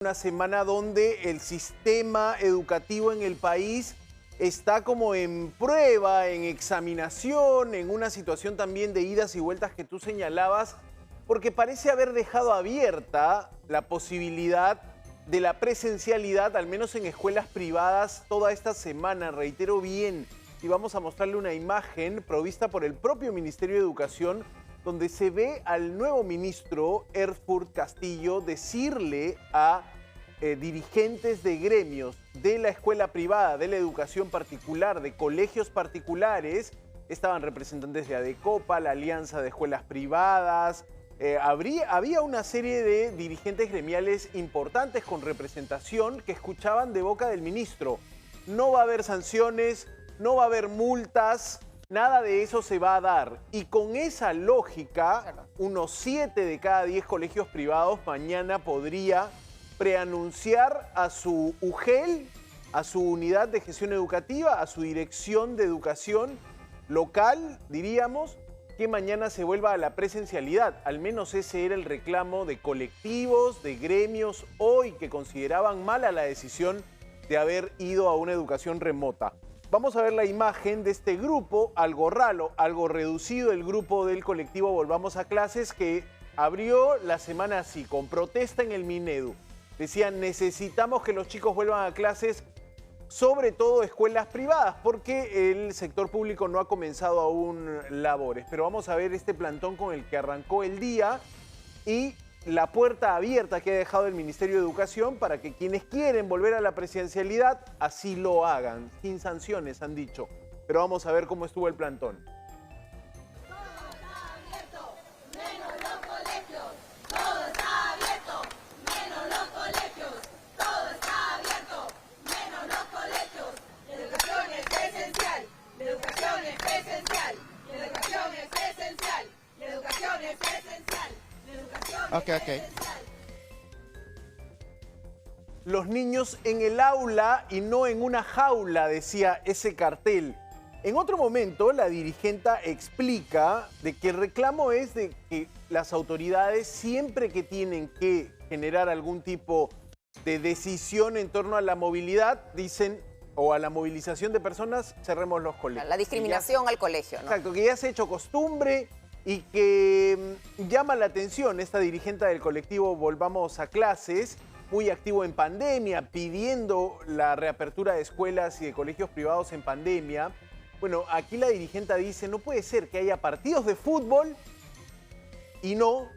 Una semana donde el sistema educativo en el país está como en prueba, en examinación, en una situación también de idas y vueltas que tú señalabas, porque parece haber dejado abierta la posibilidad de la presencialidad, al menos en escuelas privadas, toda esta semana, reitero bien, y vamos a mostrarle una imagen provista por el propio Ministerio de Educación, donde se ve al nuevo ministro Erfurt Castillo decirle a dirigentes de gremios de la escuela privada, de la educación particular, de colegios particulares, estaban representantes de ADECOPA, la Alianza de Escuelas Privadas, había una serie de dirigentes gremiales importantes con representación que escuchaban de boca del ministro: no va a haber sanciones, no va a haber multas, nada de eso se va a dar. Y con esa lógica, unos 7 de cada 10 colegios privados mañana podría preanunciar a su UGEL, a su unidad de gestión educativa, a su dirección de educación local, diríamos, que mañana se vuelva a la presencialidad. Al menos ese era el reclamo de colectivos, de gremios hoy, que consideraban mala la decisión de haber ido a una educación remota. Vamos a ver la imagen de este grupo, algo raro, algo reducido, el grupo del colectivo Volvamos a Clases, que abrió la semana así, con protesta en el Minedu. Decían: necesitamos que los chicos vuelvan a clases, sobre todo escuelas privadas, porque el sector público no ha comenzado aún labores. Pero vamos a ver este plantón con el que arrancó el día y la puerta abierta que ha dejado el Ministerio de Educación para que quienes quieren volver a la presencialidad así lo hagan, sin sanciones, han dicho. Pero vamos a ver cómo estuvo el plantón. Ok. Los niños en el aula y no en una jaula, decía ese cartel. En otro momento, la dirigenta explica de que el reclamo es de que las autoridades, siempre que tienen que generar algún tipo de decisión en torno a la movilidad, dicen, o a la movilización de personas, cerremos los colegios. La discriminación al colegio, ¿no? Exacto, que ya se ha hecho costumbre y que llama la atención esta dirigente del colectivo Volvamos a Clases, muy activo en pandemia, pidiendo la reapertura de escuelas y de colegios privados en pandemia. Bueno, aquí la dirigente dice: no puede ser que haya partidos de fútbol y no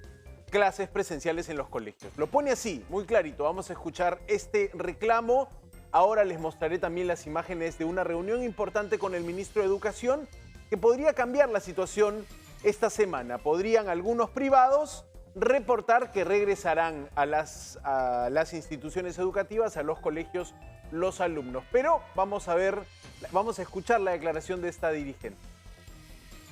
clases presenciales en los colegios. Lo pone así, muy clarito. Vamos a escuchar este reclamo. Ahora les mostraré también las imágenes de una reunión importante con el ministro de Educación que podría cambiar la situación esta semana. Podrían algunos privados reportar que regresarán a las instituciones educativas, a los colegios, los alumnos. Pero vamos a escuchar la declaración de esta dirigente.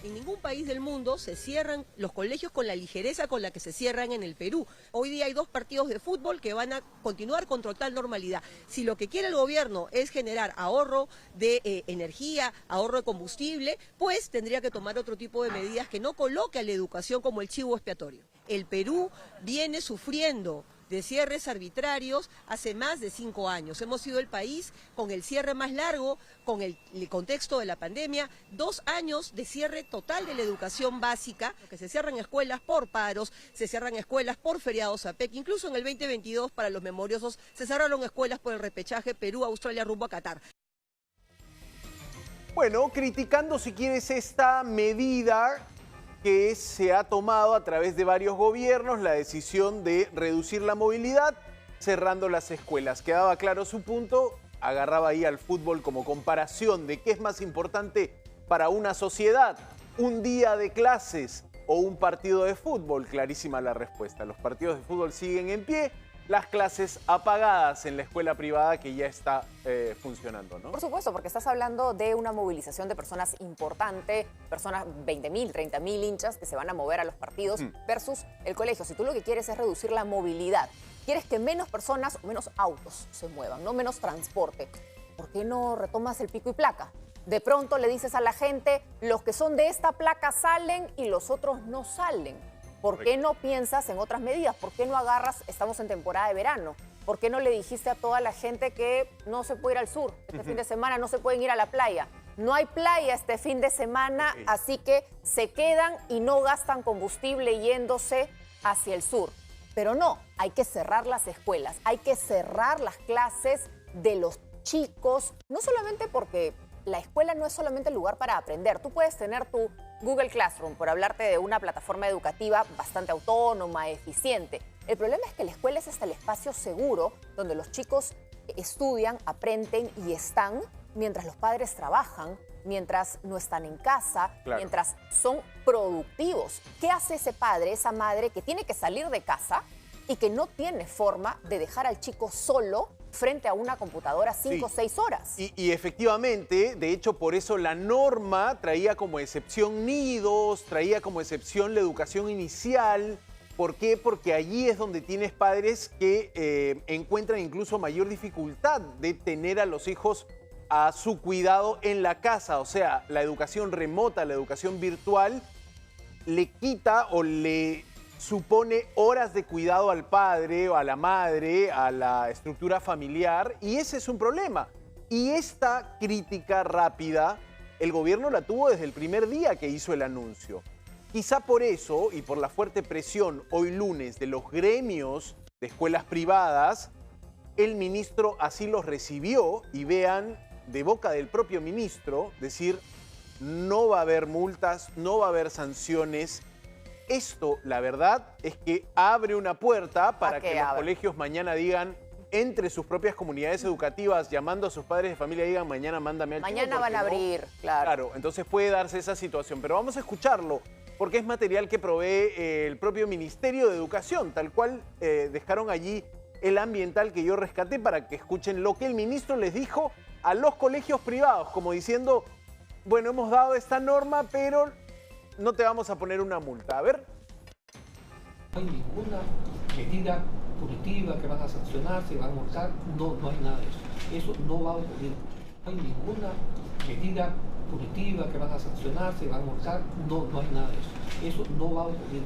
En ningún país del mundo se cierran los colegios con la ligereza con la que se cierran en el Perú. Hoy día hay 2 partidos de fútbol que van a continuar con total normalidad. Si lo que quiere el gobierno es generar ahorro de energía, ahorro de combustible, pues tendría que tomar otro tipo de medidas que no coloque a la educación como el chivo expiatorio. El Perú viene sufriendo de cierres arbitrarios hace más de 5 años. Hemos sido el país con el cierre más largo, con el contexto de la pandemia, 2 años de cierre total de la educación básica, que se cierran escuelas por paros, se cierran escuelas por feriados APEC, incluso en el 2022 para los memoriosos se cerraron escuelas por el repechaje Perú, Australia rumbo a Qatar. Bueno, criticando, si quieres, esta medida que se ha tomado a través de varios gobiernos, la decisión de reducir la movilidad cerrando las escuelas. Quedaba claro su punto, agarraba ahí al fútbol como comparación de qué es más importante para una sociedad, un día de clases o un partido de fútbol. Clarísima la respuesta: los partidos de fútbol siguen en pie, las clases apagadas en la escuela privada que ya está funcionando, ¿no? Por supuesto, porque estás hablando de una movilización de personas importante, personas, 20.000, 30.000 hinchas que se van a mover a los partidos versus el colegio. Si tú lo que quieres es reducir la movilidad, quieres que menos personas o menos autos se muevan, no menos transporte, ¿por qué no retomas el pico y placa? De pronto le dices a la gente: los que son de esta placa salen y los otros no salen. ¿Por qué no piensas en otras medidas? ¿Por qué no agarras, estamos en temporada de verano, ¿Por qué no le dijiste a toda la gente que no se puede ir al sur? Este fin de semana no se pueden ir a la playa. No hay playa este fin de semana, así que se quedan y no gastan combustible yéndose hacia el sur. Pero no, hay que cerrar las escuelas, hay que cerrar las clases de los chicos, no solamente porque la escuela no es solamente el lugar para aprender. Tú puedes tener tu Google Classroom, por hablarte de una plataforma educativa bastante autónoma, eficiente. El problema es que la escuela es hasta el espacio seguro donde los chicos estudian, aprenden y están mientras los padres trabajan, mientras no están en casa, mientras son productivos. ¿Qué hace ese padre, esa madre que tiene que salir de casa y que no tiene forma de dejar al chico solo frente a una computadora 5 o 6 horas? Y efectivamente, de hecho, por eso la norma traía como excepción nidos, traía como excepción la educación inicial. ¿Por qué? Porque allí es donde tienes padres que encuentran incluso mayor dificultad de tener a los hijos a su cuidado en la casa. O sea, la educación remota, la educación virtual, le quita o le supone horas de cuidado al padre o a la madre, a la estructura familiar, y ese es un problema. Y esta crítica rápida, el gobierno la tuvo desde el primer día que hizo el anuncio. Quizá por eso, y por la fuerte presión hoy lunes de los gremios de escuelas privadas, el ministro así los recibió, y vean, de boca del propio ministro, decir, no va a haber multas, no va a haber sanciones. Esto, la verdad, es que abre una puerta para que los colegios mañana digan, entre sus propias comunidades educativas, llamando a sus padres de familia, digan, mañana mándame al chico. Mañana van a abrir, claro. Claro, entonces puede darse esa situación. Pero vamos a escucharlo, porque es material que provee el propio Ministerio de Educación, tal cual dejaron allí el ambiental que yo rescaté para que escuchen lo que el ministro les dijo a los colegios privados, como diciendo, bueno, hemos dado esta norma, pero no te vamos a poner una multa. A ver. No hay ninguna medida punitiva que van a sancionar, se van a multar, no hay nada de eso. Eso no va a ocurrir. No hay ninguna medida punitiva que van a sancionar, se van a multar, no hay nada de eso. Eso no va a ocurrir.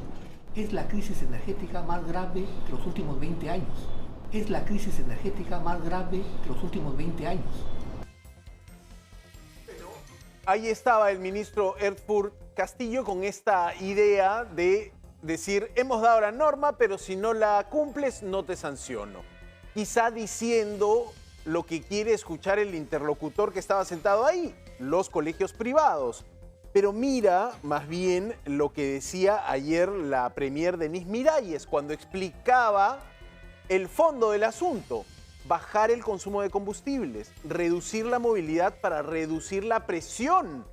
Es la crisis energética más grave de los últimos 20 años. Es la crisis energética más grave de los últimos 20 años. Ahí estaba el ministro Erfurt Castillo con esta idea de decir, hemos dado la norma, pero si no la cumples, no te sanciono. Quizá diciendo lo que quiere escuchar el interlocutor que estaba sentado ahí, los colegios privados. Pero mira más bien lo que decía ayer la premier Denise Miralles cuando explicaba el fondo del asunto. Bajar el consumo de combustibles, reducir la movilidad para reducir la presión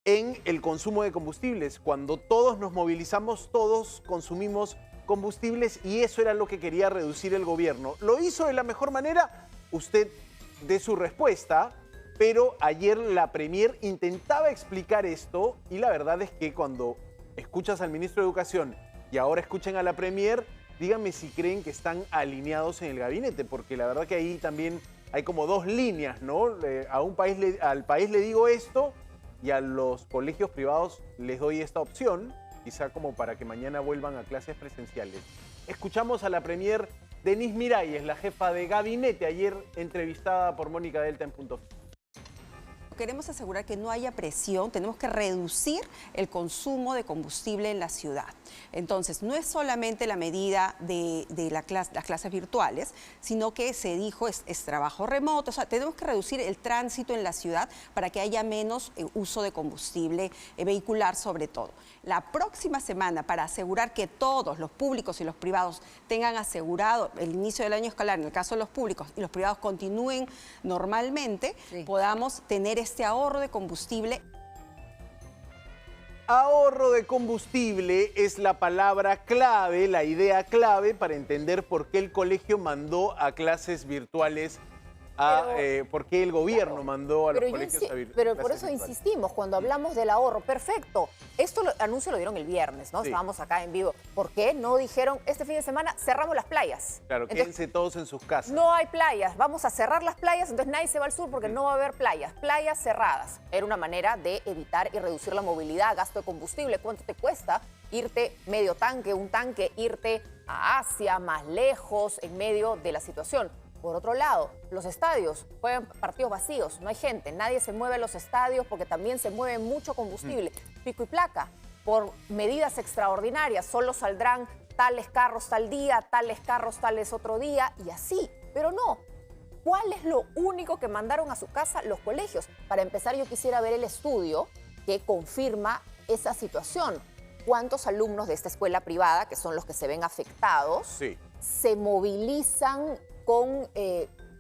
en el consumo de combustibles. Cuando todos nos movilizamos, todos consumimos combustibles y eso era lo que quería reducir el gobierno. ¿Lo hizo de la mejor manera? Usted dé su respuesta, pero ayer la premier intentaba explicar esto y la verdad es que cuando escuchas al ministro de Educación y ahora escuchen a la premier, díganme si creen que están alineados en el gabinete, porque la verdad que ahí también hay como dos líneas, ¿no? Al país le digo esto y a los colegios privados les doy esta opción, quizá como para que mañana vuelvan a clases presenciales. Escuchamos a la premier Denise Miralles, la jefa de gabinete, ayer entrevistada por Mónica Delta en Punto Fijo. Queremos asegurar que no haya presión, tenemos que reducir el consumo de combustible en la ciudad. Entonces, no es solamente la medida de las clases virtuales, sino que se dijo es trabajo remoto, o sea, tenemos que reducir el tránsito en la ciudad para que haya menos uso de combustible vehicular sobre todo. La próxima semana, para asegurar que todos los públicos y los privados tengan asegurado el inicio del año escolar, en el caso de los públicos, y los privados continúen normalmente, podamos tener este ahorro de combustible. Ahorro de combustible es la palabra clave, la idea clave para entender por qué el colegio mandó a clases virtuales por qué el gobierno mandó a los Pero, colegios a pero por clases eso virtuales. insistimos, cuando hablamos del ahorro, perfecto. Anuncio lo dieron el viernes, ¿no? Sí. Estábamos acá en vivo. ¿Por qué no dijeron, este fin de semana cerramos las playas? Claro, Entonces, quédense todos en sus casas. no hay playas, vamos a cerrar las playas, entonces nadie se va al sur porque no va a haber playas cerradas. Era una manera de evitar y reducir la movilidad, gasto de combustible. ¿Cuánto te cuesta irte medio tanque, un tanque, irte a Asia, más lejos, en medio de la situación? Por otro lado, los estadios juegan partidos vacíos, no hay gente, nadie se mueve a los estadios porque también se mueve mucho combustible. Pico y placa, por medidas extraordinarias, solo saldrán tales carros tal día, tales carros tales otro día y así. Pero no, ¿cuál es lo único que mandaron a su casa los colegios? Para empezar, yo quisiera ver el estudio que confirma esa situación. ¿Cuántos alumnos de esta escuela privada, que son los que se ven afectados, Sí. se movilizan con...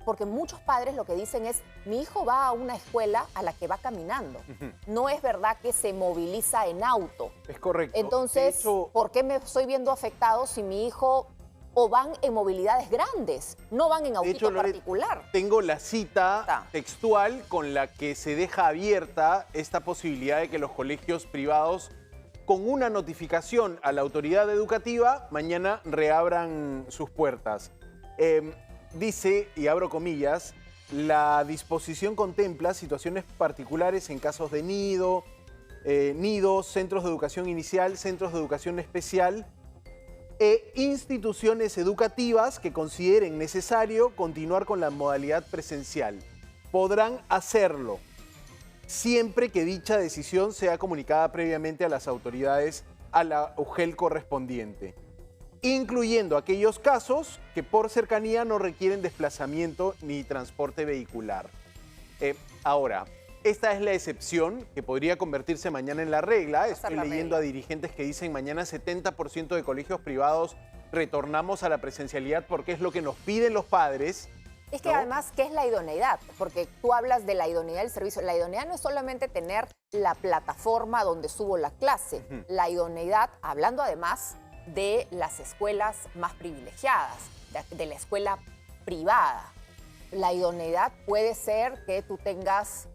porque muchos padres lo que dicen es, mi hijo va a una escuela a la que va caminando. No es verdad que se moviliza en auto. Es correcto. Entonces, De hecho, ¿por qué me estoy viendo afectado si mi hijo o van en movilidades grandes? No van en autito Lore, particular. tengo la cita Está. textual con la que se deja abierta esta posibilidad de que los colegios privados, con una notificación a la autoridad educativa, mañana reabran sus puertas. Dice, y abro comillas, la disposición contempla situaciones particulares en casos de nidos, centros de educación inicial, centros de educación especial e instituciones educativas que consideren necesario continuar con la modalidad presencial. Podrán hacerlo siempre que dicha decisión sea comunicada previamente a las autoridades, a la UGEL correspondiente, incluyendo aquellos casos que por cercanía no requieren desplazamiento ni transporte vehicular. Ahora, esta es la excepción que podría convertirse mañana en la regla. Estoy leyendo a dirigentes que dicen mañana 70% de colegios privados retornamos a la presencialidad porque es lo que nos piden los padres. Es que ¿no? además, ¿qué es la idoneidad? Porque tú hablas de la idoneidad del servicio. La idoneidad no es solamente tener la plataforma donde subo la clase. La idoneidad, hablando además de las escuelas más privilegiadas, de la escuela privada. La idoneidad puede ser que tú tengas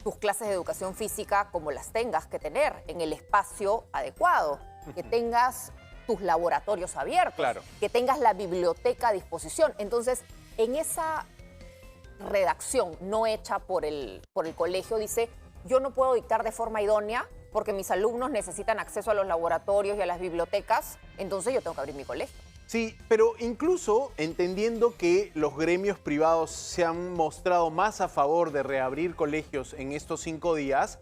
tus clases de educación física como las tengas que tener, en el espacio adecuado, que tengas tus laboratorios abiertos, Claro. que tengas la biblioteca a disposición. Entonces, en esa redacción no hecha por el colegio dice, yo no puedo dictar de forma idónea porque mis alumnos necesitan acceso a los laboratorios y a las bibliotecas, entonces yo tengo que abrir mi colegio. Sí, pero incluso entendiendo que los gremios privados se han mostrado más a favor de reabrir colegios en estos 5 días,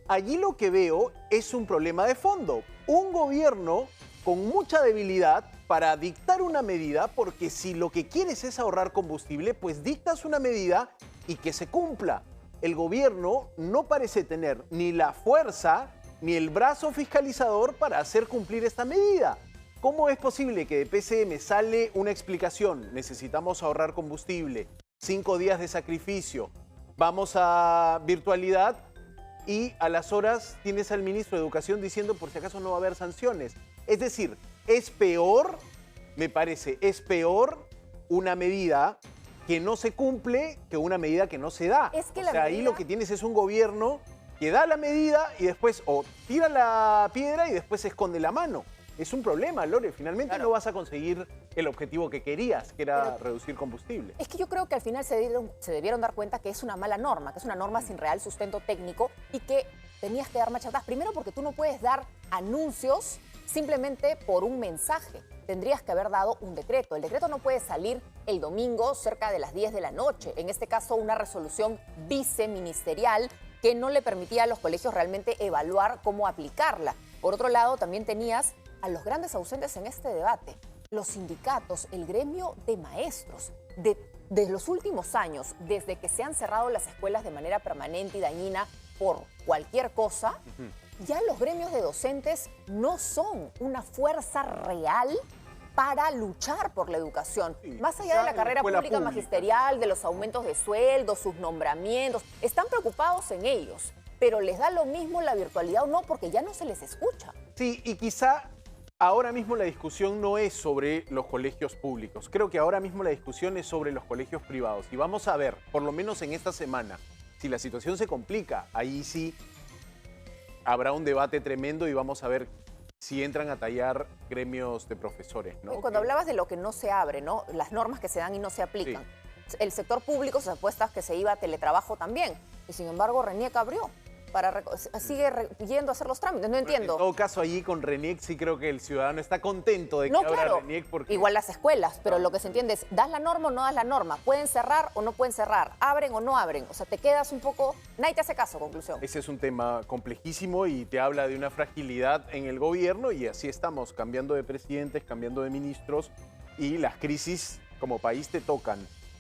allí lo que veo es un problema de fondo. Un gobierno con mucha debilidad para dictar una medida, porque si lo que quieres es ahorrar combustible, pues dictas una medida y que se cumpla. El gobierno no parece tener ni la fuerza ni el brazo fiscalizador para hacer cumplir esta medida. ¿Cómo es posible que de PCM sale una explicación? Necesitamos ahorrar combustible, 5 días de sacrificio, vamos a virtualidad y a las horas tienes al ministro de Educación diciendo por si acaso no va a haber sanciones? Es decir, es peor, me parece, es peor una medida que no se cumple que una medida que no se da. Es que o la sea, ahí medida- lo que tienes es un gobierno que da la medida y después o tira la piedra y después se esconde la mano. Es un problema, Lore. Finalmente Claro. no vas a conseguir el objetivo que querías, que era reducir combustible. Es que yo creo que al final se debieron dar cuenta que es una mala norma, que es una norma sin real sustento técnico y que tenías que dar marcha atrás. Primero porque tú no puedes dar anuncios simplemente por un mensaje. Tendrías que haber dado un decreto. El decreto no puede salir el domingo cerca de las 10 de la noche. En este caso, una resolución viceministerial que no le permitía a los colegios realmente evaluar cómo aplicarla. Por otro lado, también tenías a los grandes ausentes en este debate, los sindicatos, el gremio de maestros. De los últimos años, desde que se han cerrado las escuelas de manera permanente y dañina por cualquier cosa, ya los gremios de docentes no son una fuerza real para luchar por la educación. Sí, Más allá ya de la en carrera escuela pública pública. magisterial, de los aumentos de sueldos, sus nombramientos, están preocupados en ellos, pero les da lo mismo la virtualidad o no porque ya no se les escucha. Sí, y quizá Ahora mismo la discusión no es sobre los colegios públicos. Creo que ahora mismo la discusión es sobre los colegios privados. Y vamos a ver, por lo menos en esta semana, si la situación se complica, ahí sí habrá un debate tremendo y vamos a ver si entran a tallar gremios de profesores, ¿no? Y cuando hablabas de lo que no se abre, ¿no? Las normas que se dan y no se aplican. El sector público se apuesta que se iba a teletrabajo también. Y sin embargo, RENIEC abrió. Sigue yendo a hacer los trámites. No entiendo. En todo caso, allí con RENIEC sí creo que el ciudadano está contento de que abra claro. RENIEC porque... Igual las escuelas, pero lo que se entiende es, ¿das la norma o no das la norma? ¿Pueden cerrar o no pueden cerrar? ¿Abren o no abren? O sea, te quedas un poco... Nadie te hace caso, conclusión. Ese es un tema complejísimo y te habla de una fragilidad en el gobierno y así estamos, cambiando de presidentes, cambiando de ministros y las crisis como país te tocan.